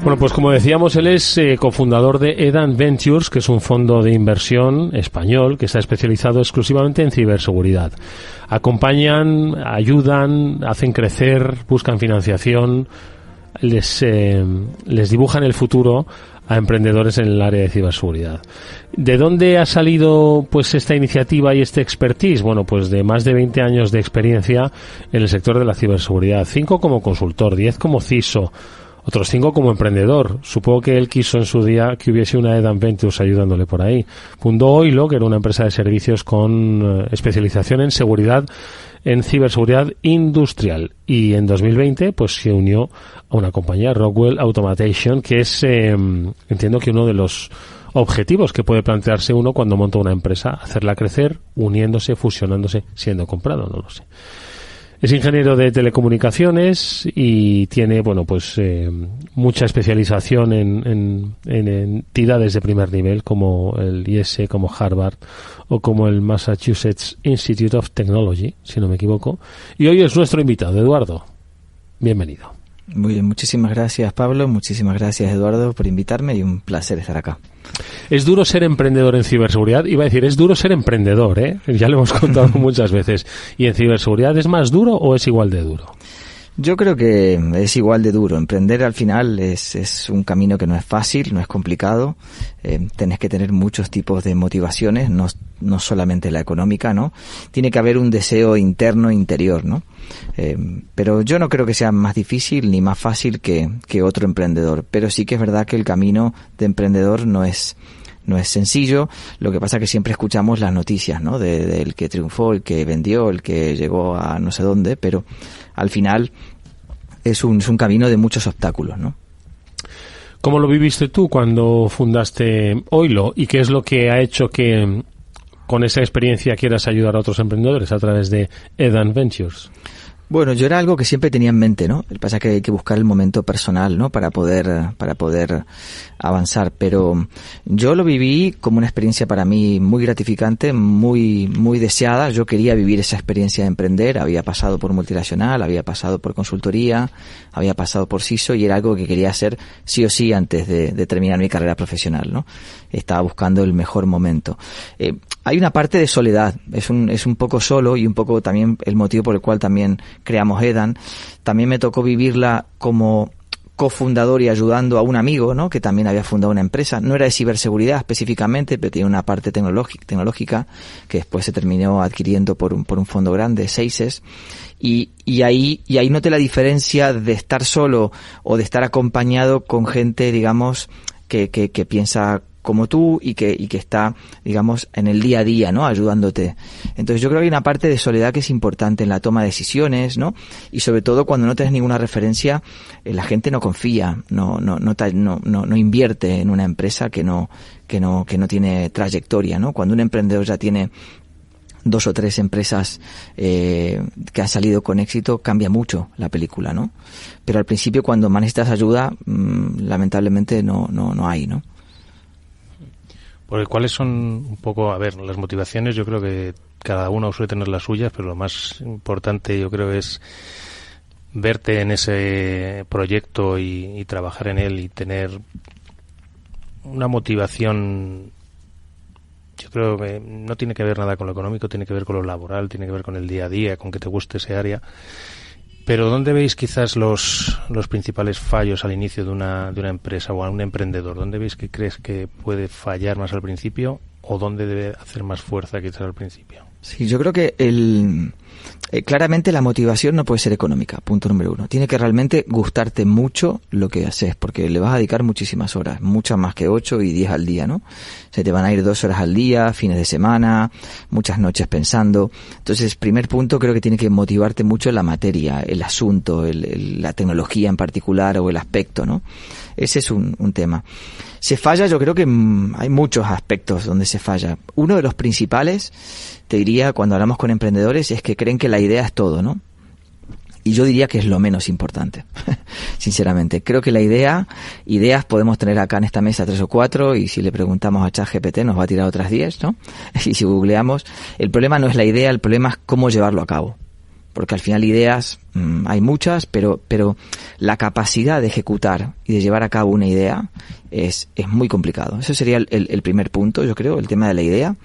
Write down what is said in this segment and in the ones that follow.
Bueno, pues como decíamos, él es cofundador de Edan Ventures, que es un fondo de inversión español que está especializado exclusivamente en ciberseguridad. Acompañan, ayudan, hacen crecer, buscan financiación, les dibujan el futuro a emprendedores en el área de ciberseguridad. ¿De dónde ha salido pues esta iniciativa y este expertise? Bueno, pues de más de 20 años de experiencia en el sector de la ciberseguridad. 5 como consultor, 10 como CISO, otros 5 como emprendedor. Supongo que él quiso en su día que hubiese una Edan Ventures ayudándole por ahí. Fundó Oilo, que era una empresa de servicios con especialización en seguridad, en ciberseguridad industrial. Y en 2020 pues se unió a una compañía, Rockwell Automation, que es, entiendo que uno de los objetivos que puede plantearse uno cuando monta una empresa, hacerla crecer, uniéndose, fusionándose, siendo comprado, no lo sé. Es ingeniero de telecomunicaciones y tiene, bueno, pues mucha especialización en entidades de primer nivel como el IS, como Harvard o como el Massachusetts Institute of Technology, si no me equivoco. Y hoy es nuestro invitado, Eduardo. Bienvenido. Muy bien, muchísimas gracias, Pablo, muchísimas gracias, Eduardo, por invitarme y un placer estar acá. Es duro ser emprendedor en ciberseguridad. Iba a decir, es duro ser emprendedor, ¿eh? Ya lo hemos contado muchas veces. ¿Y en ciberseguridad es más duro o es igual de duro? Yo creo que es igual de duro. Emprender al final es un camino que no es fácil, no es complicado. Tenés que tener muchos tipos de motivaciones, no solamente la económica, ¿no? Tiene que haber un deseo interno, interior, ¿no? Pero yo no creo que sea más difícil ni más fácil que otro emprendedor. Pero sí que es verdad que el camino de emprendedor no es sencillo. Lo que pasa es que siempre escuchamos las noticias, ¿no? Del que triunfó, el que vendió, el que llegó a no sé dónde, pero al final es un camino de muchos obstáculos, ¿no? ¿Cómo lo viviste tú cuando fundaste Oilo? ¿Y qué es lo que ha hecho que con esa experiencia quieras ayudar a otros emprendedores a través de Edan Ventures? Bueno, yo era algo que siempre tenía en mente, ¿no? Lo que pasa es que hay que buscar el momento personal, ¿no? Para poder avanzar, pero yo lo viví como una experiencia para mí muy gratificante, muy deseada. Yo quería vivir esa experiencia de emprender. Había pasado por multinacional, había pasado por consultoría, había pasado por CISO y era algo que quería hacer sí o sí antes de terminar mi carrera profesional, ¿no? Estaba buscando el mejor momento. Hay una parte de soledad, es un poco solo y un poco también el motivo por el cual también creamos Edan. También me tocó vivirla como cofundador y ayudando a un amigo, ¿no? Que también había fundado una empresa. No era de ciberseguridad específicamente, pero tenía una parte tecnológica que después se terminó adquiriendo por un fondo grande, Seises. Y ahí noté la diferencia de estar solo o de estar acompañado con gente, digamos, que piensa como tú y que está, digamos, en el día a día, ¿no? Ayudándote. Entonces yo creo que hay una parte de soledad que es importante en la toma de decisiones, ¿no? Y sobre todo cuando no tienes ninguna referencia, la gente no confía, no invierte en una empresa que no tiene trayectoria, ¿no? Cuando un emprendedor ya tiene 2 o 3 empresas que han salido con éxito, cambia mucho la película, ¿no? Pero al principio cuando más necesitas ayuda, lamentablemente no hay, ¿no? Porque ¿cuáles son un poco, a ver, las motivaciones? Yo creo que cada uno suele tener las suyas, pero lo más importante yo creo es verte en ese proyecto y trabajar en él y tener una motivación. Yo creo que no tiene que ver nada con lo económico, tiene que ver con lo laboral, tiene que ver con el día a día, con que te guste ese área. Pero ¿dónde veis quizás los principales fallos al inicio de una empresa o a un emprendedor? ¿Dónde veis que crees que puede fallar más al principio o dónde debe hacer más fuerza quizás al principio? Sí, yo creo que claramente la motivación no puede ser económica, punto número 1. Tiene que realmente gustarte mucho lo que haces, porque le vas a dedicar muchísimas horas, muchas más que 8 y 10 al día, ¿no? Se te van a ir 2 horas al día, fines de semana, muchas noches pensando. Entonces, primer punto, creo que tiene que motivarte mucho la materia, el asunto, la tecnología en particular o el aspecto, ¿no? Ese es un tema. Se falla, yo creo que hay muchos aspectos donde se falla. Uno de los principales, te diría, cuando hablamos con emprendedores, es que creen que la idea es todo, ¿no? Y yo diría que es lo menos importante, sinceramente. Creo que ideas podemos tener acá en esta mesa 3 o 4 y si le preguntamos a ChatGPT nos va a tirar otras 10, ¿no? Y si googleamos, el problema no es la idea, el problema es cómo llevarlo a cabo. porque al final ideas hay muchas, pero la capacidad de ejecutar y de llevar a cabo una idea es muy complicado. Ese sería el primer punto, yo creo, el tema de la idea.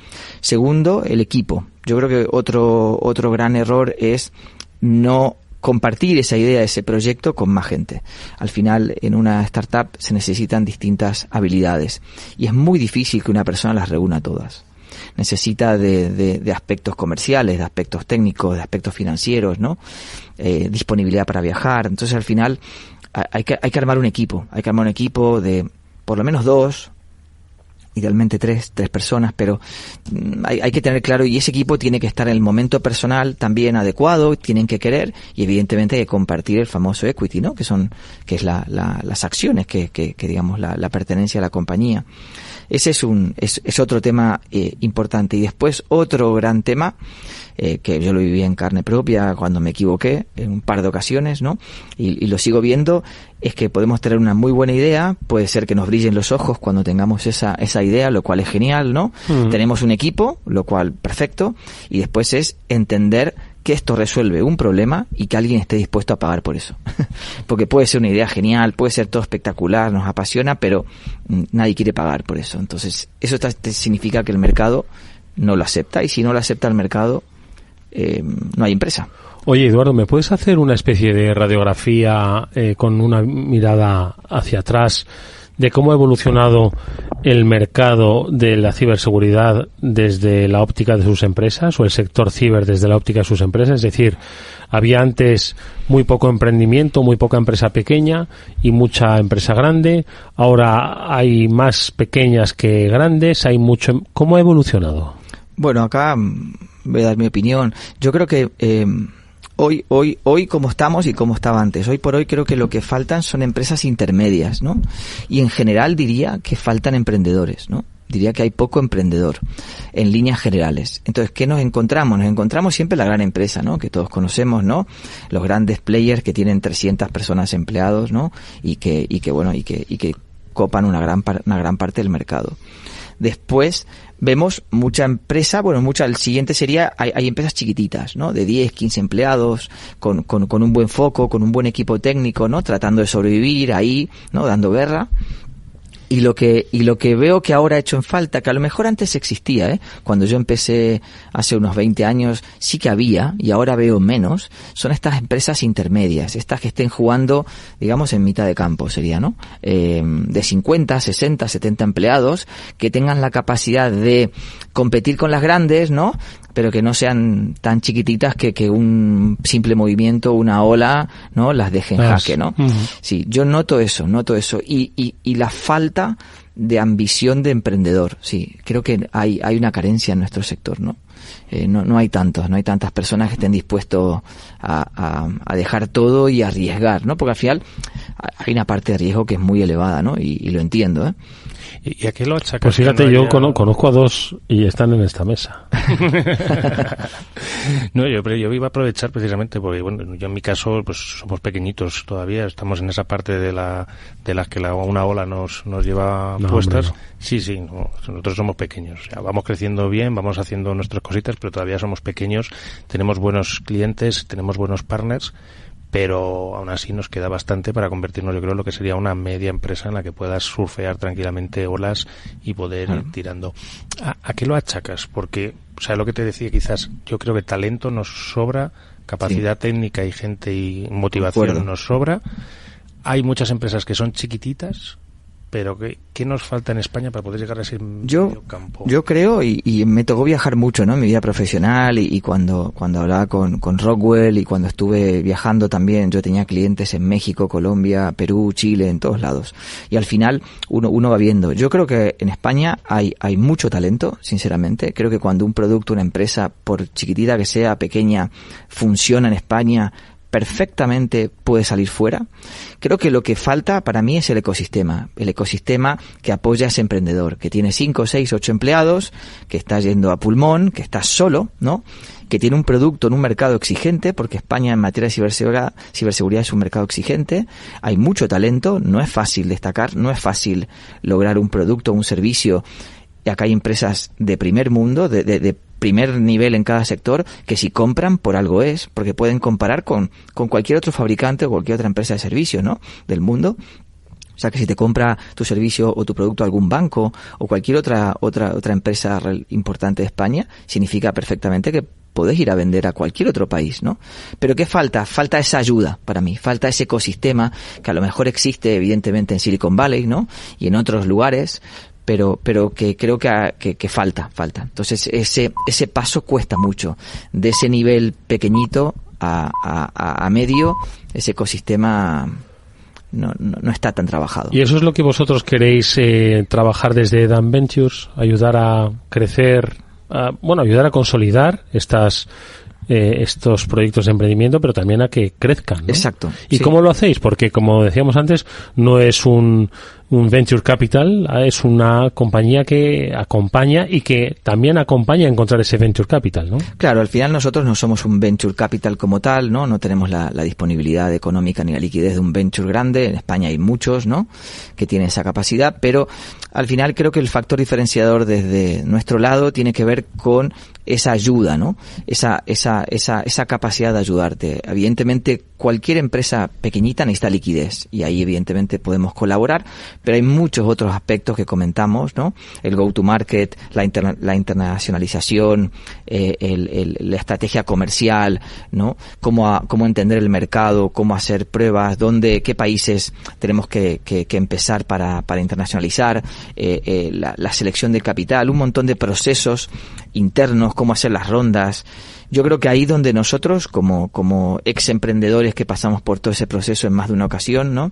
Segundo, el equipo. Yo creo que otro gran error es no compartir esa idea, ese proyecto con más gente. Al final, en una startup se necesitan distintas habilidades y es muy difícil que una persona las reúna todas. Necesita de aspectos comerciales, de aspectos técnicos, de aspectos financieros, ¿no? Disponibilidad para viajar. Entonces, al final, hay que armar un equipo. Hay que armar un equipo de por lo menos 2, idealmente 3 personas, pero hay que tener claro, y ese equipo tiene que estar en el momento personal también adecuado, tienen que querer, y evidentemente hay que compartir el famoso equity, ¿no? Que es las acciones que digamos la pertenencia a la compañía. Ese es otro tema importante. Y después otro gran tema, que yo lo viví en carne propia cuando me equivoqué en un par de ocasiones, ¿no? Y lo sigo viendo, es que podemos tener una muy buena idea, puede ser que nos brillen los ojos cuando tengamos esa idea, lo cual es genial, ¿no? Tenemos un equipo, lo cual perfecto, y después es entender que esto resuelve un problema y que alguien esté dispuesto a pagar por eso. Porque puede ser una idea genial, puede ser todo espectacular, nos apasiona, pero nadie quiere pagar por eso. Entonces, eso significa que el mercado no lo acepta, y si no lo acepta el mercado, no hay empresa. Oye, Eduardo, ¿me puedes hacer una especie de radiografía con una mirada hacia atrás de cómo ha evolucionado el mercado de la ciberseguridad desde la óptica de sus empresas, o el sector ciber desde la óptica de sus empresas? Es decir, había antes muy poco emprendimiento, muy poca empresa pequeña y mucha empresa grande. Ahora hay más pequeñas que grandes, hay mucho. ¿Cómo ha evolucionado? Bueno, acá voy a dar mi opinión. Yo creo que hoy como estamos y como estaba antes, hoy por hoy creo que lo que faltan son empresas intermedias, ¿no? Y en general diría que faltan emprendedores, ¿no? Diría que hay poco emprendedor en líneas generales. Entonces, ¿qué nos encontramos? Nos encontramos siempre la gran empresa, ¿no? Que todos conocemos, ¿no? Los grandes players que tienen 300 personas empleados, ¿no? Y que copan una gran parte del mercado. Después vemos mucha empresa, el siguiente sería, hay empresas chiquititas, ¿no? De 10, 15 empleados, con un buen foco, con un buen equipo técnico, ¿no? Tratando de sobrevivir ahí, ¿no? Dando guerra. Y lo que veo que ahora ha hecho en falta, que a lo mejor antes existía, cuando yo empecé hace unos 20 años sí que había, y ahora veo menos, son estas empresas intermedias, estas que estén jugando, digamos, en mitad de campo sería, ¿no? De 50, 60, 70 empleados, que tengan la capacidad de competir con las grandes, ¿no? Pero que no sean tan chiquititas que un simple movimiento, una ola, ¿no? Las deje en jaque, ¿no? Uh-huh. Sí, yo noto eso. Y la falta de ambición de emprendedor, sí. Creo que hay una carencia en nuestro sector, ¿no? No hay tantas personas que estén dispuestos a dejar todo y arriesgar, ¿no? Porque al final hay una parte de riesgo que es muy elevada, ¿no? Y lo entiendo, ¿eh? ¿Y a qué lo achacas? Pues fíjate, yo conozco a 2 y están en esta mesa. No, yo iba a aprovechar precisamente porque, bueno, yo en mi caso, pues somos pequeñitos todavía, estamos en esa parte de las que una ola nos lleva puestas. Hombre, no. Sí, no, nosotros somos pequeños, o sea, vamos creciendo bien, vamos haciendo nuestras cositas, pero todavía somos pequeños, tenemos buenos clientes, tenemos buenos partners, pero aún así nos queda bastante para convertirnos, yo creo, en lo que sería una media empresa en la que puedas surfear tranquilamente olas y poder ir tirando. ¿A qué lo achacas? Porque, o sea, lo que te decía, quizás yo creo que talento nos sobra, capacidad técnica y gente y motivación nos sobra. Hay muchas empresas que son chiquititas, pero ¿qué nos falta en España para poder llegar a ese medio campo? Yo creo, y me tocó viajar mucho, ¿no? En mi vida profesional, y cuando hablaba con Rockwell, y cuando estuve viajando también, yo tenía clientes en México, Colombia, Perú, Chile, en todos lados. Y al final uno va viendo. Yo creo que en España hay mucho talento, sinceramente. Creo que cuando un producto, una empresa, por chiquitita que sea, pequeña, funciona en España, perfectamente puede salir fuera. Creo que lo que falta para mí es el ecosistema que apoya a ese emprendedor, que tiene 5, 6, 8 empleados, que está yendo a pulmón, que está solo, ¿no? Que tiene un producto en un mercado exigente, porque España en materia de ciberseguridad es un mercado exigente, hay mucho talento, no es fácil destacar, no es fácil lograr un producto, un servicio. Y acá hay empresas de primer mundo, de primer nivel en cada sector, que si compran por algo es, porque pueden comparar con cualquier otro fabricante o cualquier otra empresa de servicios, ¿no?, del mundo. O sea, que si te compra tu servicio o tu producto algún banco o cualquier otra empresa importante de España, significa perfectamente que podés ir a vender a cualquier otro país, ¿no? Pero ¿qué falta? Falta esa ayuda para mí, falta ese ecosistema que a lo mejor existe evidentemente en Silicon Valley, ¿no?, y en otros lugares, pero que creo que falta. Entonces ese paso cuesta mucho. De ese nivel pequeñito a medio, ese ecosistema no está tan trabajado. ¿Y eso es lo que vosotros queréis trabajar desde Eden Ventures? Ayudar a crecer, ayudar a consolidar estos proyectos de emprendimiento, pero también a que crezcan, ¿no? Exacto. ¿Y sí. cómo lo hacéis? Porque, como decíamos antes, no es un venture capital, es una compañía que acompaña y que también acompaña a encontrar ese venture capital, ¿no? Claro, al final nosotros no somos un venture capital como tal, ¿no? No tenemos la disponibilidad económica ni la liquidez de un venture grande. En España hay muchos, ¿no?, que tienen esa capacidad, pero al final creo que el factor diferenciador desde nuestro lado tiene que ver con esa ayuda, ¿no? Esa capacidad de ayudarte. Evidentemente, cualquier empresa pequeñita necesita liquidez y ahí evidentemente podemos colaborar, pero hay muchos otros aspectos que comentamos, ¿no? El go-to-market, la internacionalización, la estrategia comercial, ¿no? Cómo entender el mercado, cómo hacer pruebas, qué países tenemos que empezar para internacionalizar, la selección de capital, un montón de procesos internos, cómo hacer las rondas. Yo creo que ahí donde nosotros, como ex emprendedores que pasamos por todo ese proceso en más de una ocasión, ¿no?,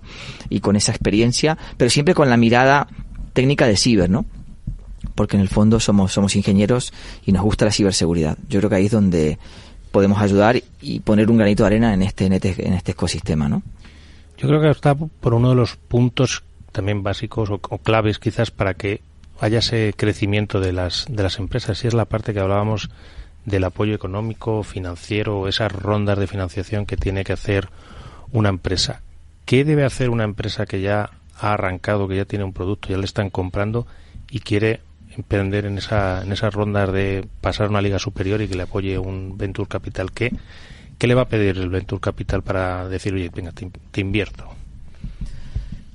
y con esa experiencia, pero siempre con la mirada técnica de ciber, ¿no?, porque en el fondo somos ingenieros y nos gusta la ciberseguridad. Yo creo que ahí es donde podemos ayudar y poner un granito de arena en este ecosistema, ¿no? Yo creo que está por uno de los puntos también básicos o claves quizás para que haya ese crecimiento de las empresas, y es la parte que hablábamos del apoyo económico, financiero, esas rondas de financiación que tiene que hacer una empresa. ¿Qué debe hacer una empresa que ya ha arrancado, que ya tiene un producto, ya le están comprando y quiere emprender en esas rondas de pasar a una liga superior y que le apoye un Venture Capital? ¿Qué le va a pedir el Venture Capital para decir, oye, venga, te invierto?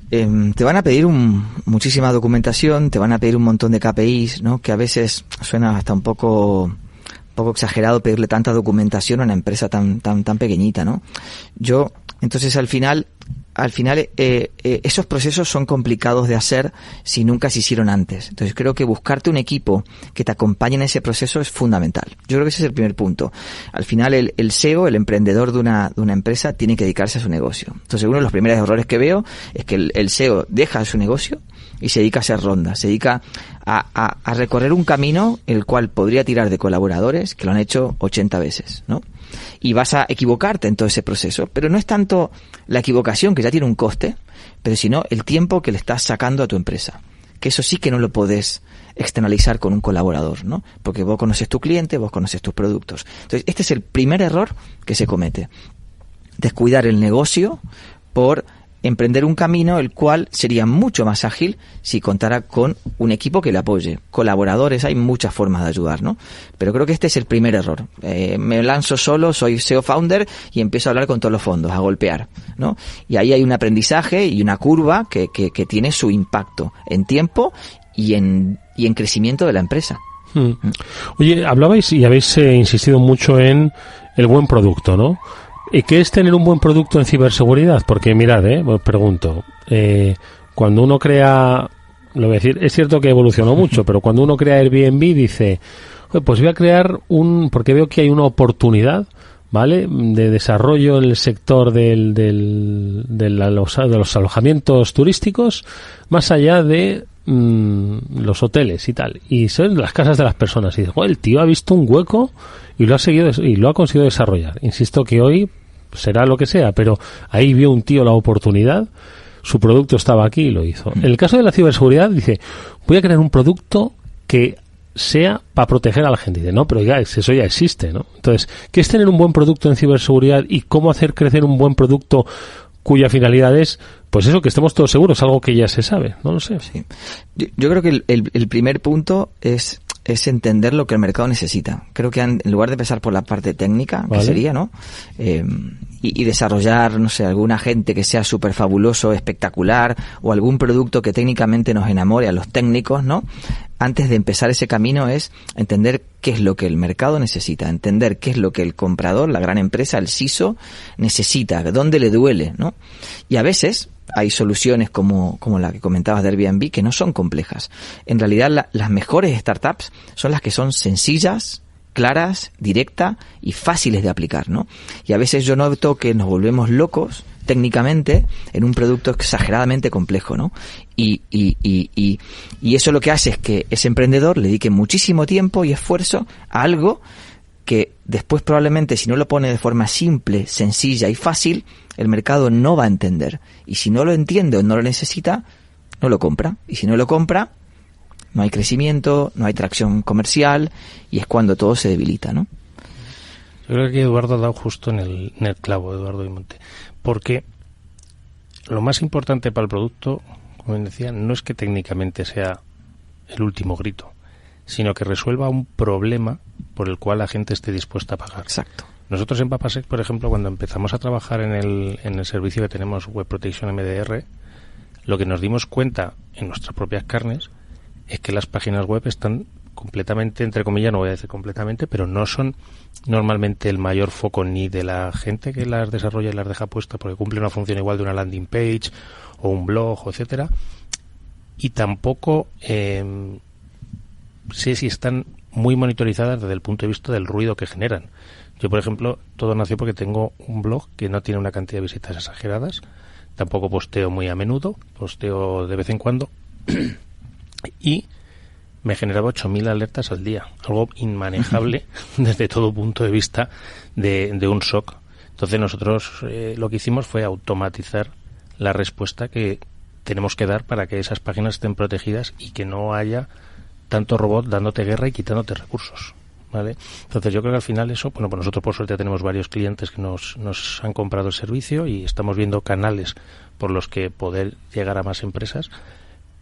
Te van a pedir muchísima documentación, te van a pedir un montón de KPIs, ¿no?, que a veces suena hasta un poco exagerado pedirle tanta documentación a una empresa tan pequeñita, ¿no? Entonces al final esos procesos son complicados de hacer si nunca se hicieron antes. Entonces creo que buscarte un equipo que te acompañe en ese proceso es fundamental. Yo creo que ese es el primer punto. Al final el CEO, el emprendedor de una empresa, tiene que dedicarse a su negocio. Entonces uno de los primeros errores que veo es que el CEO deja su negocio y se dedica a hacer rondas, se dedica a recorrer un camino el cual podría tirar de colaboradores que lo han hecho 80 veces, ¿no? Y vas a equivocarte en todo ese proceso, pero no es tanto la equivocación, que ya tiene un coste, pero sino el tiempo que le estás sacando a tu empresa, que eso sí que no lo podés externalizar con un colaborador, ¿no? Porque vos conoces tu cliente, vos conoces tus productos. Entonces este es el primer error que se comete: descuidar el negocio por emprender un camino el cual sería mucho más ágil si contara con un equipo que le apoye, colaboradores. Hay muchas formas de ayudar, ¿no? Pero creo que este es el primer error. Me lanzo solo, soy CEO founder y empiezo a hablar con todos los fondos, a golpear, ¿no? Y ahí hay un aprendizaje y una curva que tiene su impacto en tiempo y en crecimiento de la empresa. Oye, hablabais y habéis insistido mucho en el buen producto, ¿no? ¿Qué es tener un buen producto en ciberseguridad? Porque mirad, os pregunto, cuando uno crea, lo voy a decir, es cierto que evolucionó mucho, pero cuando uno crea Airbnb dice, pues voy a crear porque veo que hay una oportunidad, ¿vale?, de desarrollo en el sector de los alojamientos turísticos, más allá de los hoteles y tal, y son las casas de las personas, y dice, el tío ha visto un hueco y lo ha seguido y lo ha conseguido desarrollar. Insisto que hoy será lo que sea, pero ahí vio un tío la oportunidad, su producto estaba aquí y lo hizo. En el caso de la ciberseguridad dice, voy a crear un producto que sea para proteger a la gente. Dice, no, pero ya eso ya existe, ¿no? Entonces, ¿qué es tener un buen producto en ciberseguridad y cómo hacer crecer un buen producto cuya finalidad es, pues eso, que estemos todos seguros, algo que ya se sabe? No lo sé. Sí. Yo creo que el primer punto es es entender lo que el mercado necesita. Creo que en lugar de empezar por la parte técnica, que sería, ¿no? Y desarrollar, no sé, algún agente que sea súper fabuloso, espectacular, o algún producto que técnicamente nos enamore a los técnicos, ¿no? Antes de empezar ese camino es entender qué es lo que el mercado necesita, entender qué es lo que el comprador, la gran empresa, el CISO necesita, dónde le duele, ¿no? Y a veces hay soluciones como la que comentabas de Airbnb que no son complejas. En realidad las mejores startups son las que son sencillas, claras, directas y fáciles de aplicar, ¿no? Y a veces yo noto que nos volvemos locos técnicamente en un producto exageradamente complejo, ¿no? Y eso lo que hace es que ese emprendedor le dedique muchísimo tiempo y esfuerzo a algo que después probablemente, si no lo pone de forma simple, sencilla y fácil, el mercado no va a entender. Y si no lo entiende o no lo necesita, no lo compra. Y si no lo compra, no hay crecimiento, no hay tracción comercial, y es cuando todo se debilita, ¿no? Yo creo que Eduardo ha dado justo en el clavo, Eduardo Dimonte, porque lo más importante para el producto, como decía, no es que técnicamente sea el último grito, sino que resuelva un problema por el cual la gente esté dispuesta a pagar. Exacto. Nosotros en Papasec, por ejemplo, cuando empezamos a trabajar en el servicio que tenemos Web Protection MDR, lo que nos dimos cuenta en nuestras propias carnes es que las páginas web están completamente, entre comillas, no voy a decir completamente, pero no son normalmente el mayor foco ni de la gente que las desarrolla y las deja puestas porque cumple una función igual de una landing page o un blog, etcétera, y tampoco sé si están muy monitorizadas desde el punto de vista del ruido que generan. Yo, por ejemplo, todo nació porque tengo un blog que no tiene una cantidad de visitas exageradas, tampoco posteo muy a menudo, posteo de vez en cuando, y me generaba 8.000 alertas al día, algo inmanejable desde todo punto de vista de un SOC. Entonces nosotros lo que hicimos fue automatizar la respuesta que tenemos que dar para que esas páginas estén protegidas y que no haya tanto robot dándote guerra y quitándote recursos, ¿vale? Entonces yo creo que al final eso, bueno, pues nosotros por suerte tenemos varios clientes que nos han comprado el servicio y estamos viendo canales por los que poder llegar a más empresas,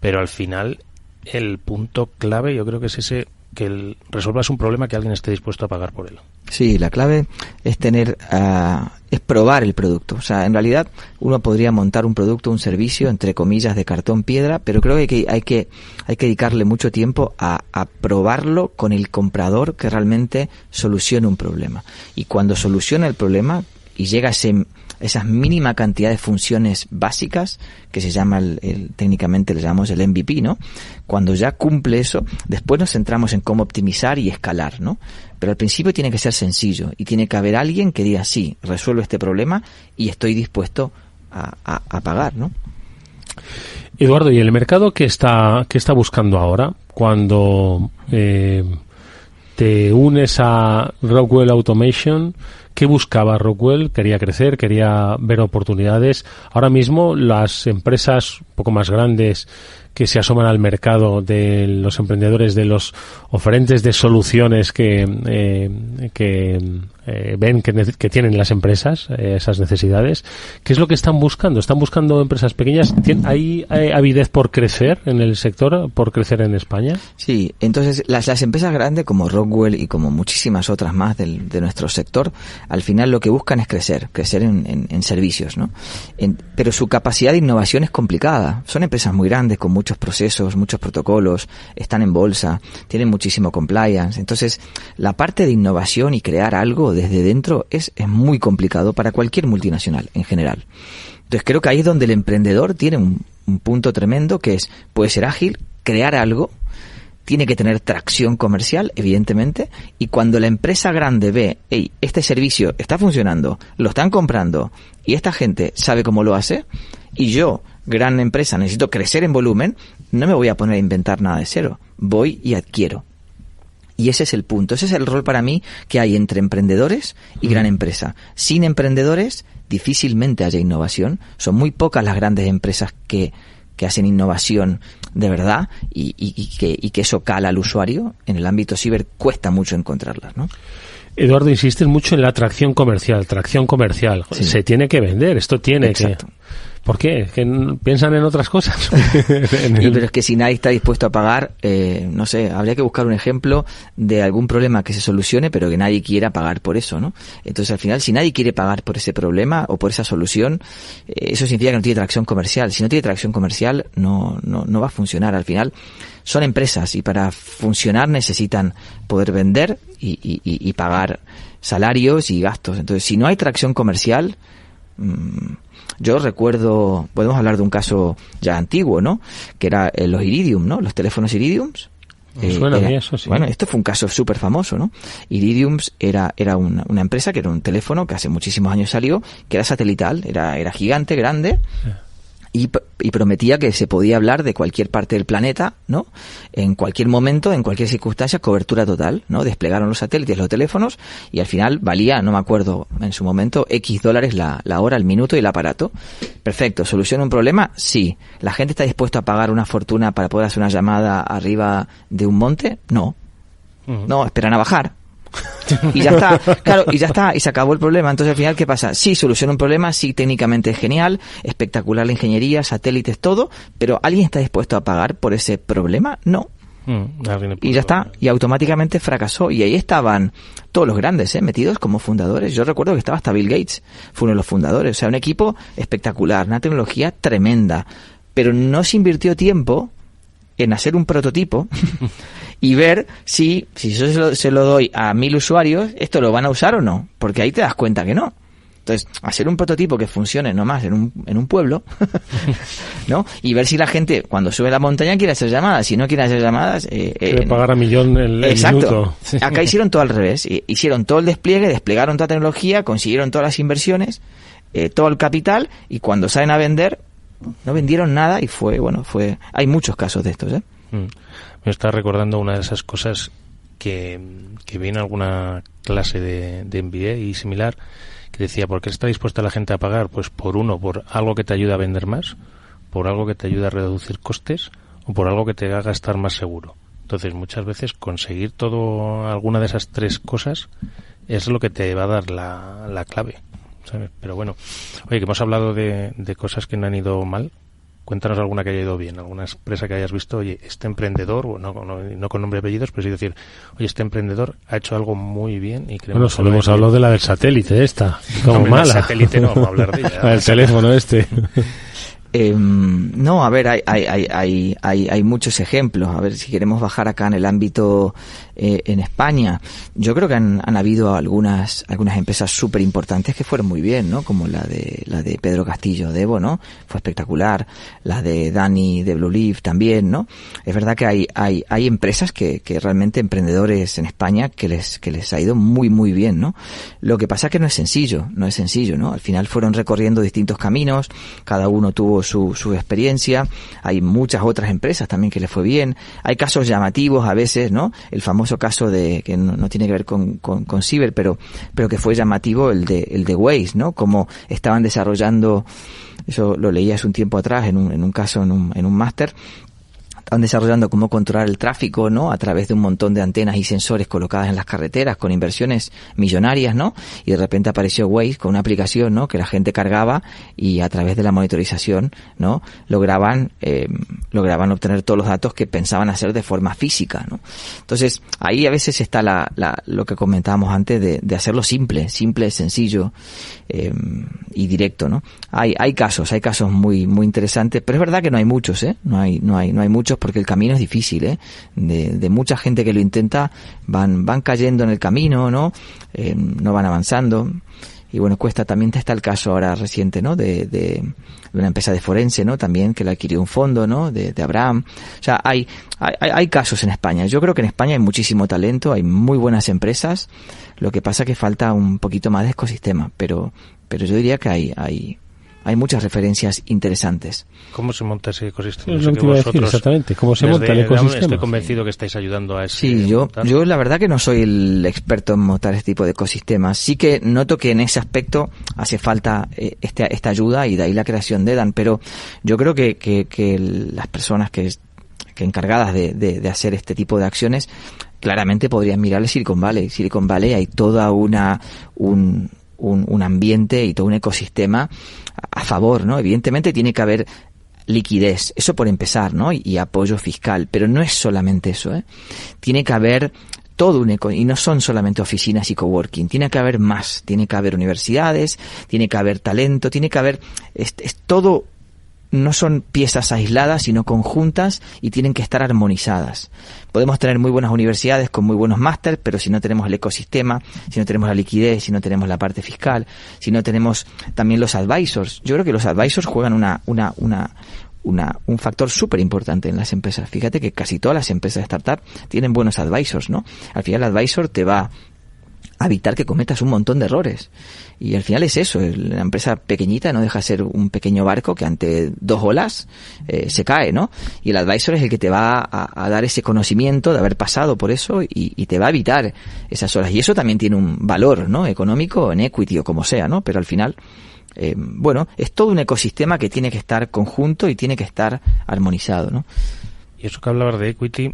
pero al final el punto clave yo creo que es ese, que resuelvas un problema que alguien esté dispuesto a pagar por él. Sí, la clave es es probar el producto. O sea, en realidad uno podría montar un producto, un servicio, entre comillas, de cartón piedra, pero creo que hay que dedicarle mucho tiempo a probarlo con el comprador que realmente solucione un problema. Y cuando soluciona el problema y llega a esa mínima cantidad de funciones básicas que se llama técnicamente le llamamos el MVP, ¿no? Cuando ya cumple eso, después nos centramos en cómo optimizar y escalar, ¿no? Pero al principio tiene que ser sencillo y tiene que haber alguien que diga sí, resuelvo este problema y estoy dispuesto a pagar, ¿no? Eduardo, ¿y el mercado qué está buscando ahora cuando te unes a Rockwell Automation? ¿Qué buscaba Rockwell? Quería crecer, quería ver oportunidades. Ahora mismo las empresas un poco más grandes que se asoman al mercado de los emprendedores, de los oferentes de soluciones que ven que tienen las empresas, esas necesidades, ¿qué es lo que están buscando? ¿Están buscando empresas pequeñas? ¿Hay avidez por crecer en el sector, por crecer en España? Sí, entonces las empresas grandes como Rockwell y como muchísimas otras más de nuestro sector, al final lo que buscan es crecer en servicios, ¿no? Pero su capacidad de innovación es complicada. Son empresas muy grandes con muchos procesos, muchos protocolos, están en bolsa, tienen muchísimo compliance. Entonces, la parte de innovación y crear algo desde dentro es muy complicado para cualquier multinacional en general. Entonces, creo que ahí es donde el emprendedor tiene un punto tremendo que puede ser ágil, crear algo, tiene que tener tracción comercial, evidentemente, y cuando la empresa grande ve, hey, este servicio está funcionando, lo están comprando, y esta gente sabe cómo lo hace, y yo, gran empresa, necesito crecer en volumen, no me voy a poner a inventar nada de cero, voy y adquiero. Y ese es el punto, ese es el rol para mí que hay entre emprendedores y gran empresa. Sin emprendedores, difícilmente haya innovación, son muy pocas las grandes empresas que hacen innovación de verdad y que eso cala al usuario. En el ámbito ciber cuesta mucho encontrarlas, ¿no? Eduardo, insistes mucho en la tracción comercial. Sí. Se tiene que vender, esto tiene Exacto. que... ¿Por qué? ¿Que piensan en otras cosas? Pero es que si nadie está dispuesto a pagar, no sé, habría que buscar un ejemplo de algún problema que se solucione, pero que nadie quiera pagar por eso, ¿no? Entonces, al final, si nadie quiere pagar por ese problema o por esa solución, eso significa que no tiene tracción comercial. Si no tiene tracción comercial, no va a funcionar. Al final, son empresas y para funcionar necesitan poder vender y pagar salarios y gastos. Entonces, si no hay tracción comercial, yo recuerdo, podemos hablar de un caso ya antiguo, ¿no? Que era los Iridium, ¿no? Los teléfonos Iridiums. Suena bien, eso sí. Bueno, esto fue un caso súper famoso, ¿no? Iridiums era una empresa que era un teléfono que hace muchísimos años salió, que era satelital, era gigante, grande. Y prometía que se podía hablar de cualquier parte del planeta, ¿no? En cualquier momento, en cualquier circunstancia, cobertura total, ¿no? Desplegaron los satélites, los teléfonos, y al final valía, no me acuerdo en su momento, X dólares la hora, el minuto y el aparato. Perfecto. ¿Soluciona un problema? Sí. ¿La gente está dispuesta a pagar una fortuna para poder hacer una llamada arriba de un monte? No. No, esperan a bajar. Y ya está, claro, y ya está, y se acabó el problema. Entonces al final, ¿qué pasa? Sí, soluciona un problema, sí, técnicamente es genial, espectacular la ingeniería, satélites, todo, pero ¿alguien está dispuesto a pagar por ese problema? No. Y ya está, y automáticamente fracasó. Y ahí estaban todos los grandes, metidos como fundadores. Yo recuerdo que estaba hasta Bill Gates, fue uno de los fundadores. O sea, un equipo espectacular, una tecnología tremenda, pero no se invirtió tiempo en hacer un prototipo y ver si yo se lo doy a 1000 usuarios, ¿esto lo van a usar o no? Porque ahí te das cuenta que no. Entonces, hacer un prototipo que funcione nomás en un pueblo, ¿no? Y ver si la gente, cuando sube la montaña, quiere hacer llamadas. Si no quiere hacer llamadas... quiere pagar a millón el exacto. Minuto. Sí. Acá hicieron todo al revés. Hicieron todo el despliegue, desplegaron toda la tecnología, consiguieron todas las inversiones, todo el capital, y cuando salen a vender, no vendieron nada y hay muchos casos de estos, Me está recordando una de esas cosas que vi en alguna clase de MBA y similar, que decía, ¿por qué está dispuesta la gente a pagar? Pues por algo que te ayuda a vender más, por algo que te ayuda a reducir costes o por algo que te haga estar más seguro. Entonces, muchas veces conseguir alguna de esas tres cosas es lo que te va a dar la clave, ¿sabes? Pero bueno, oye, que hemos hablado de cosas que no han ido mal. Cuéntanos alguna que haya ido bien, alguna empresa que hayas visto, oye, este emprendedor, no con nombre y apellidos, pero sí decir, oye, este emprendedor ha hecho algo muy bien y creemos... Bueno, solo hemos hablado de la del satélite, esta, como mala. El satélite no vamos a hablar de ella. El teléfono este. No, a ver, hay muchos ejemplos. A ver, si queremos bajar acá en el ámbito en España, yo creo que han habido algunas empresas súper importantes que fueron muy bien, ¿no? Como la de Pedro Castillo de Evo, ¿no? Fue espectacular. La de Dani de Blue Leaf también, ¿no? Es verdad que hay empresas que realmente, emprendedores en España, que les ha ido muy, muy bien, ¿no? Lo que pasa es que no es sencillo, ¿no? Al final fueron recorriendo distintos caminos, cada uno tuvo su experiencia. Hay muchas otras empresas también que les fue bien. Hay casos llamativos a veces, ¿no? El famoso caso que no tiene que ver con ciber, pero que fue llamativo, el de Waze, ¿no? Como estaban desarrollando, eso lo leí hace un tiempo atrás en un caso, en un máster. Están desarrollando cómo controlar el tráfico, ¿no? A través de un montón de antenas y sensores colocadas en las carreteras con inversiones millonarias, ¿no? Y de repente apareció Waze con una aplicación, ¿no? Que la gente cargaba y a través de la monitorización, ¿no? Lograban obtener todos los datos que pensaban hacer de forma física, ¿no? Entonces, ahí a veces está lo que comentábamos antes de hacerlo simple, sencillo, y directo, ¿no? Hay casos muy, muy interesantes, pero es verdad que no hay muchos, No hay muchos, porque el camino es difícil, de mucha gente que lo intenta, van cayendo en el camino, ¿no? No van avanzando. Y bueno, también está el caso ahora reciente, ¿no? De una empresa de forense, ¿no? También, que la adquirió un fondo, ¿no? De Abraham. O sea, hay casos en España. Yo creo que en España hay muchísimo talento, hay muy buenas empresas. Lo que pasa es que falta un poquito más de ecosistema, pero yo diría que hay muchas referencias interesantes. ¿Cómo se monta ese ecosistema? Es lo que iba a decir, exactamente. ¿Cómo se monta el ecosistema? Estoy convencido que estáis ayudando a ese... Sí, yo la verdad que no soy el experto en montar este tipo de ecosistemas. Sí que noto que en ese aspecto hace falta esta ayuda, y de ahí la creación de EDAN, pero yo creo que las personas que encargadas de hacer este tipo de acciones claramente podrían mirar el Silicon Valley. Silicon Valley hay toda un un ambiente y todo un ecosistema a favor, ¿no? Evidentemente tiene que haber liquidez, eso por empezar, ¿no? Y apoyo fiscal, pero no es solamente eso, ¿eh? Tiene que haber todo y no son solamente oficinas y coworking, tiene que haber más, tiene que haber universidades, tiene que haber talento, tiene que haber, es todo, no son piezas aisladas, sino conjuntas y tienen que estar armonizadas. Podemos tener muy buenas universidades con muy buenos másteres, pero si no tenemos el ecosistema, si no tenemos la liquidez, si no tenemos la parte fiscal, si no tenemos también los advisors. Yo creo que los advisors juegan un factor súper importante en las empresas. Fíjate que casi todas las empresas de startup tienen buenos advisors, ¿no? Al final el advisor te va a evitar que cometas un montón de errores. Y al final es eso, la empresa pequeñita no deja de ser un pequeño barco que ante 2 olas se cae, ¿no? Y el advisor es el que te va a dar ese conocimiento de haber pasado por eso y te va a evitar esas olas. Y eso también tiene un valor, ¿no? Económico, en equity o como sea, ¿no? Pero al final es todo un ecosistema que tiene que estar conjunto y tiene que estar armonizado, ¿no? Y eso que hablabas de equity,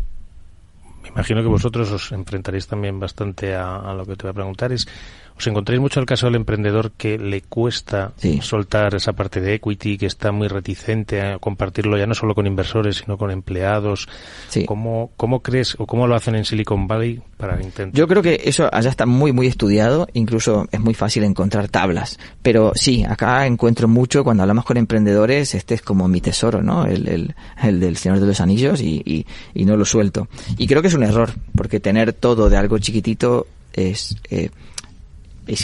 me imagino que vosotros os enfrentaréis también bastante a lo que te voy a preguntar, ¿os encontráis mucho el caso del emprendedor que le cuesta soltar esa parte de equity, que está muy reticente a compartirlo ya no solo con inversores, sino con empleados? Sí. ¿Cómo crees o cómo lo hacen en Silicon Valley para intentar? Yo creo que eso allá está muy, muy estudiado, incluso es muy fácil encontrar tablas. Pero sí, acá encuentro mucho, cuando hablamos con emprendedores, este es como mi tesoro, ¿no? El del Señor de los Anillos y no lo suelto. Y creo que es un error, porque tener todo de algo chiquitito es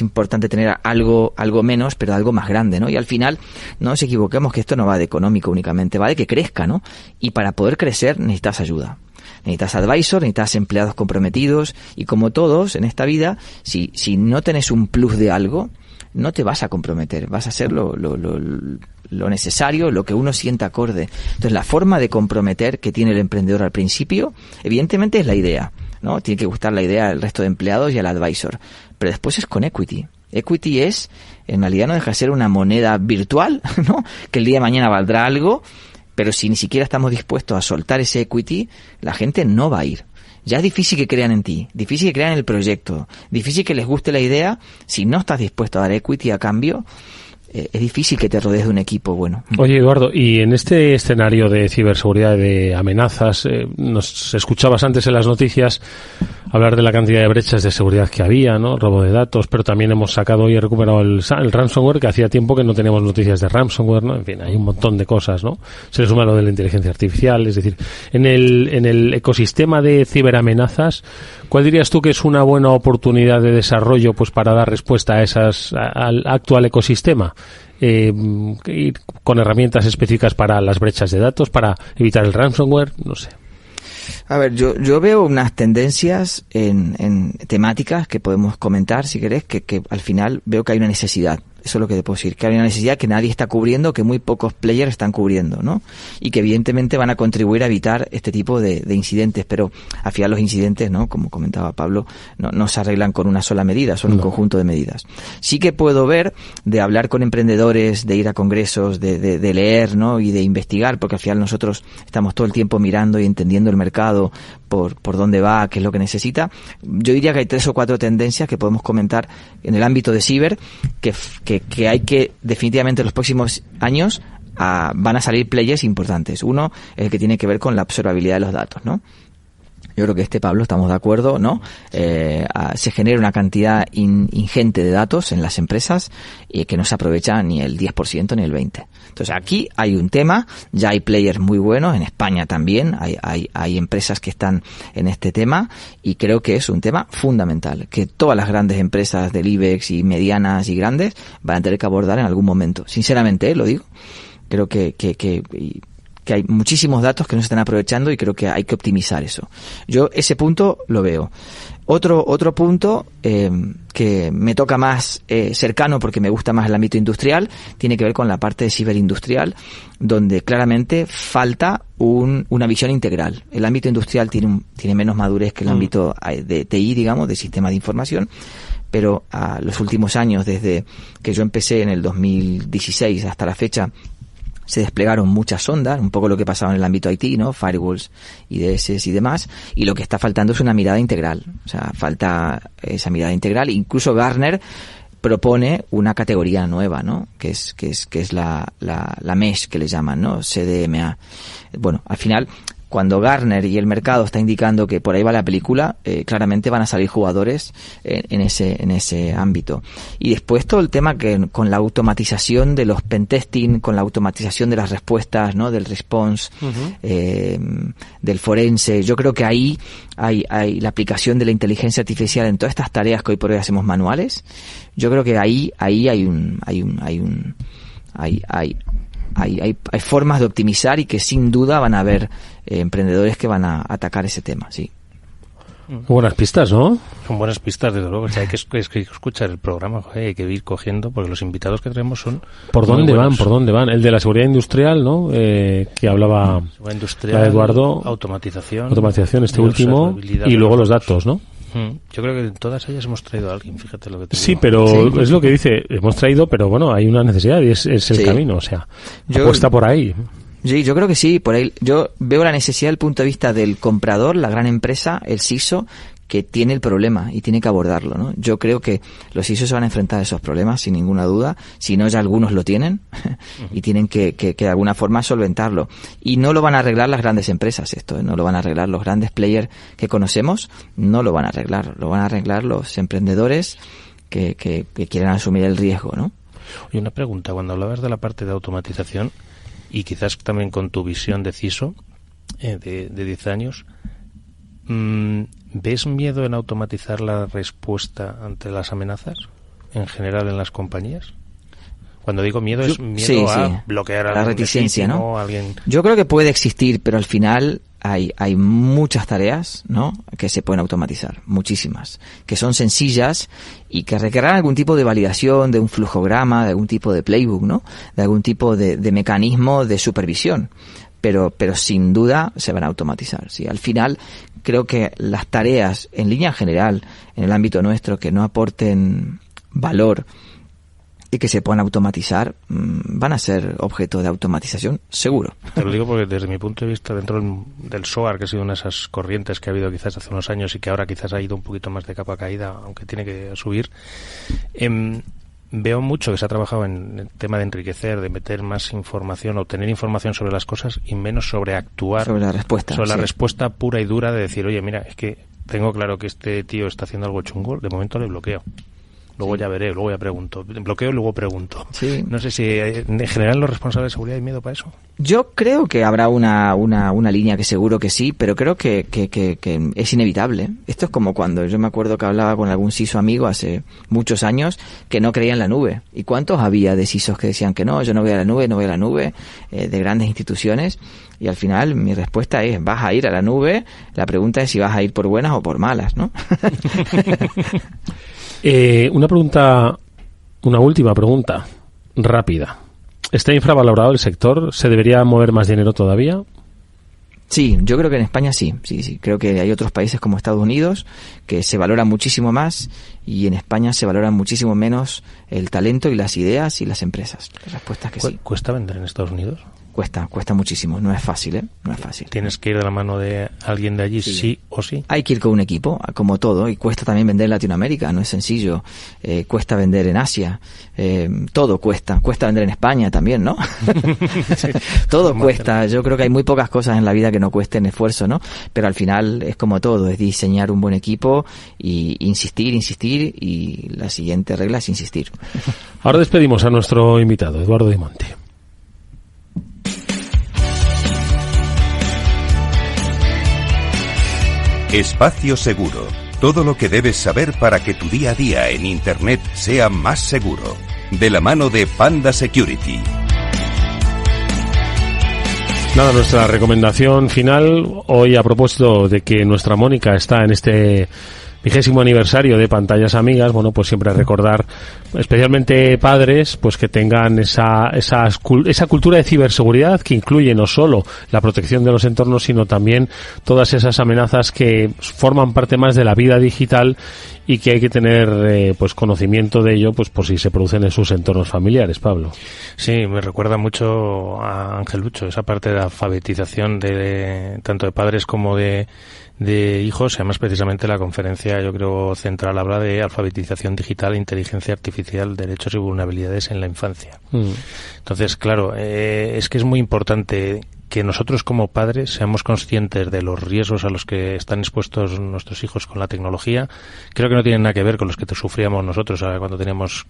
importante tener algo menos, pero algo más grande, ¿no? Y al final, no nos equivoquemos que esto no va de económico únicamente, va de que crezca, ¿no? Y para poder crecer necesitas ayuda. Necesitas advisor, necesitas empleados comprometidos, y como todos en esta vida, si no tenés un plus de algo, no te vas a comprometer, vas a hacer lo necesario, lo que uno sienta acorde. Entonces, la forma de comprometer que tiene el emprendedor al principio, evidentemente es la idea, ¿no? Tiene que gustar la idea al resto de empleados y al advisor. Pero después es con equity. Equity es, en realidad no deja de ser una moneda virtual, ¿no? Que el día de mañana valdrá algo, pero si ni siquiera estamos dispuestos a soltar ese equity, la gente no va a ir. Ya es difícil que crean en ti, difícil que crean en el proyecto, difícil que les guste la idea. Si no estás dispuesto a dar equity a cambio, es difícil que te rodees de un equipo bueno. Oye, Eduardo, y en este escenario de ciberseguridad, de amenazas, nos escuchabas antes en las noticias hablar de la cantidad de brechas de seguridad que había, ¿no? Robo de datos, pero también hemos sacado y recuperado el ransomware, que hacía tiempo que no teníamos noticias de ransomware, ¿no? En fin, hay un montón de cosas, ¿no? Se le suma lo de la inteligencia artificial, es decir, en el ecosistema de ciberamenazas, ¿cuál dirías tú que es una buena oportunidad de desarrollo, pues, para dar respuesta al actual ecosistema? Con herramientas específicas para las brechas de datos, para evitar el ransomware, no sé. A ver, yo veo unas tendencias en temáticas que podemos comentar, si querés, que al final veo que hay una necesidad. Eso es lo que te puedo decir, que hay una necesidad que nadie está cubriendo, que muy pocos players están cubriendo, ¿no? Y que evidentemente van a contribuir a evitar este tipo de incidentes, pero al final los incidentes, ¿no? Como comentaba Pablo, no se arreglan con una sola medida, son un conjunto de medidas. Sí que puedo ver, de hablar con emprendedores, de ir a congresos, de leer, ¿no? Y de investigar, porque al final nosotros estamos todo el tiempo mirando y entendiendo el mercado por dónde va, qué es lo que necesita. Yo diría que hay 3 o 4 tendencias que podemos comentar en el ámbito de ciber, que hay que, definitivamente, en los próximos años van a salir players importantes. Uno es el que tiene que ver con la observabilidad de los datos, ¿no? Yo creo que Pablo, estamos de acuerdo, ¿no? Se genera una cantidad ingente de datos en las empresas y que no se aprovecha ni el 10% ni el 20%. Entonces, aquí hay un tema, ya hay players muy buenos, en España también hay empresas que están en este tema, y creo que es un tema fundamental, que todas las grandes empresas del IBEX y medianas y grandes van a tener que abordar en algún momento. Sinceramente, lo digo. Creo que hay muchísimos datos que no se están aprovechando y creo que hay que optimizar eso. Yo ese punto lo veo. Otro punto que me toca más cercano, porque me gusta más el ámbito industrial, tiene que ver con la parte de ciberindustrial, donde claramente falta una visión integral. El ámbito industrial tiene menos madurez que el ámbito de TI, digamos, de sistema de información, pero a los últimos años, desde que yo empecé en el 2016 hasta la fecha, se desplegaron muchas sondas, un poco lo que pasaba en el ámbito IT, ¿no? Firewalls, IDS y demás, y lo que está faltando es una mirada integral. O sea, falta esa mirada integral. Incluso Gartner propone una categoría nueva, ¿no? Que es la mesh, que le llaman, ¿no? CDMA. Bueno, al final, cuando Gartner y el mercado está indicando que por ahí va la película, claramente van a salir jugadores en ese ámbito. Y después todo el tema que con la automatización de los pentesting, con la automatización de las respuestas, ¿no? Del response, del forense. Yo creo que ahí hay la aplicación de la inteligencia artificial en todas estas tareas que hoy por hoy hacemos manuales. Yo creo que ahí hay formas de optimizar y que sin duda van a haber emprendedores que van a atacar ese tema, sí. Buenas pistas, ¿no? Son buenas pistas, desde luego. O sea, hay que escuchar el programa, joder, hay que ir cogiendo, porque los invitados que tenemos son... ¿Por dónde van? El de la seguridad industrial, ¿no? Que hablaba industrial, Eduardo. Automatización, este último. Y luego los datos, ¿no? Yo creo que en todas ellas hemos traído a alguien, fíjate lo que te digo. Sí, pero es lo que dice, hemos traído, pero bueno, hay una necesidad y es el camino, o sea, apuesta por ahí. Sí, yo creo que sí, por ahí yo veo la necesidad desde el punto de vista del comprador, la gran empresa, el CISO, que tiene el problema y tiene que abordarlo, ¿no? Yo creo que los CISOs se van a enfrentar a esos problemas sin ninguna duda, si no ya algunos lo tienen y tienen que de alguna forma solventarlo. Y no lo van a arreglar las grandes empresas esto, no lo van a arreglar los grandes players que conocemos, no lo van a arreglar, lo van a arreglar los emprendedores que quieran asumir el riesgo, ¿no? Oye, una pregunta, cuando hablabas de la parte de automatización y quizás también con tu visión de CISO de 10 años, ¿ves miedo en automatizar la respuesta ante las amenazas en general en las compañías? Cuando digo miedo, es miedo a bloquear a la reticencia, ¿no? Alguien... Yo creo que puede existir, pero al final hay muchas tareas, ¿no? Que se pueden automatizar, muchísimas, que son sencillas y que requerirán algún tipo de validación, de un flujograma, de algún tipo de playbook, ¿no? De algún tipo de mecanismo de supervisión. Pero sin duda se van a automatizar, ¿sí? Al final, creo que las tareas, en línea general, en el ámbito nuestro, que no aporten valor y que se puedan automatizar, van a ser objeto de automatización, seguro. Te lo digo porque desde mi punto de vista, dentro del SOAR, que ha sido una de esas corrientes que ha habido quizás hace unos años y que ahora quizás ha ido un poquito más de capa caída, aunque tiene que subir, veo mucho que se ha trabajado en el tema de enriquecer, de meter más información, obtener información sobre las cosas y menos sobre actuar. Sobre la respuesta. Sobre la respuesta pura y dura de decir, oye, mira, es que tengo claro que este tío está haciendo algo chungo, de momento le bloqueo. Luego ya veré, luego ya pregunto. Bloqueo y luego pregunto. Sí. No sé si en general los responsables de seguridad hay miedo para eso. Yo creo que habrá una línea que seguro que sí, pero creo que es inevitable. Esto es como cuando yo me acuerdo que hablaba con algún CISO amigo hace muchos años que no creía en la nube. ¿Y cuántos había de CISOs que decían que no, yo no voy a la nube, de grandes instituciones? Y al final mi respuesta es, vas a ir a la nube, la pregunta es si vas a ir por buenas o por malas, ¿no? Una última pregunta, rápida. ¿Está infravalorado el sector? ¿Se debería mover más dinero todavía? Sí, yo creo que en España sí. Creo que hay otros países como Estados Unidos que se valora muchísimo más y en España se valora muchísimo menos el talento y las ideas y las empresas. La respuesta es que sí. ¿Cuesta vender en Estados Unidos? Cuesta muchísimo, no es fácil, no es fácil. ¿Tienes que ir de la mano de alguien de allí, sí o sí? Hay que ir con un equipo, como todo, y cuesta también vender en Latinoamérica, no es sencillo. Cuesta vender en Asia, todo cuesta vender en España también, ¿no? Todo cuesta, yo creo que hay muy pocas cosas en la vida que no cuesten esfuerzo, ¿no? Pero al final es como todo, es diseñar un buen equipo y insistir, y la siguiente regla es insistir. Ahora despedimos a nuestro invitado, Eduardo Dimonte. Espacio Seguro. Todo lo que debes saber para que tu día a día en Internet sea más seguro. De la mano de Panda Security. Nada, nuestra recomendación final hoy a propósito de que nuestra Mónica está en este 20º aniversario de Pantallas Amigas, bueno, pues siempre recordar, especialmente padres, pues que tengan esa cultura de ciberseguridad que incluye no solo la protección de los entornos, sino también todas esas amenazas que forman parte más de la vida digital y que hay que tener pues conocimiento de ello, pues por si se producen en sus entornos familiares. Pablo. Sí, me recuerda mucho a Ángel Lucho, esa parte de alfabetización de tanto de padres como de de hijos, y además precisamente la conferencia, yo creo, central habla de alfabetización digital, inteligencia artificial, derechos y vulnerabilidades en la infancia. Entonces, claro, es que es muy importante que nosotros como padres seamos conscientes de los riesgos a los que están expuestos nuestros hijos con la tecnología. Creo que no tienen nada que ver con los que sufríamos nosotros cuando teníamos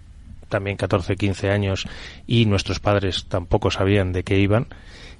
también 14, 15 años y nuestros padres tampoco sabían de qué iban.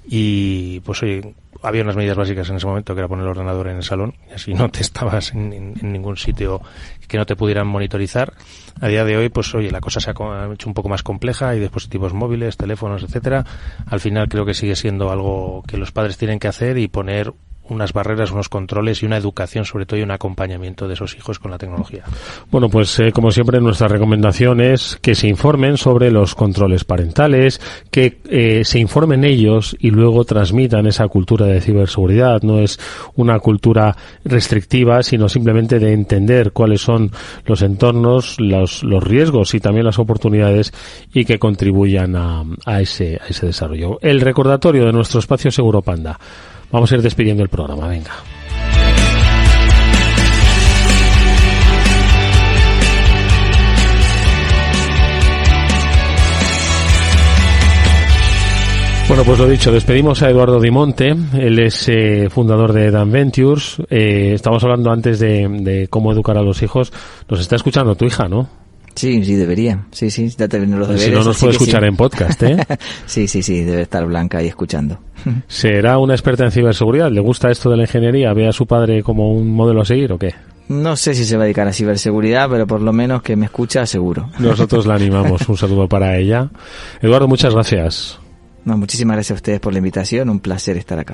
Y pues oye, había unas medidas básicas en ese momento, que era poner el ordenador en el salón, y así no te estabas en ningún sitio que no te pudieran monitorizar. A día de hoy, pues oye, la cosa se ha hecho un poco más compleja, hay dispositivos móviles, teléfonos, etcétera. Al final creo que sigue siendo algo que los padres tienen que hacer y poner unas barreras, unos controles y una educación, sobre todo, y un acompañamiento de esos hijos con la tecnología. Bueno, pues como siempre, nuestra recomendación es que se informen sobre los controles parentales, que se informen ellos y luego transmitan esa cultura de ciberseguridad. No es una cultura restrictiva, sino simplemente de entender cuáles son los entornos, los riesgos y también las oportunidades, y que contribuyan a ese desarrollo. El recordatorio de nuestro espacio Seguro Panda. Vamos a ir despidiendo el programa, venga. Bueno, pues lo dicho, despedimos a Eduardo Dimonte. Él es fundador de Dan Ventures. Estamos hablando antes de cómo educar a los hijos. Nos está escuchando tu hija, ¿no? Sí, debería. Sí, ya terminó los deberes. Si no, nos puede escuchar en podcast, ¿eh? Sí, debe estar Blanca ahí escuchando. ¿Será una experta en ciberseguridad? ¿Le gusta esto de la ingeniería? ¿Ve a su padre como un modelo a seguir o qué? No sé si se va a dedicar a ciberseguridad, pero por lo menos que me escucha, seguro. Nosotros la animamos. Un saludo para ella. Eduardo, muchas gracias. No, muchísimas gracias a ustedes por la invitación. Un placer estar acá.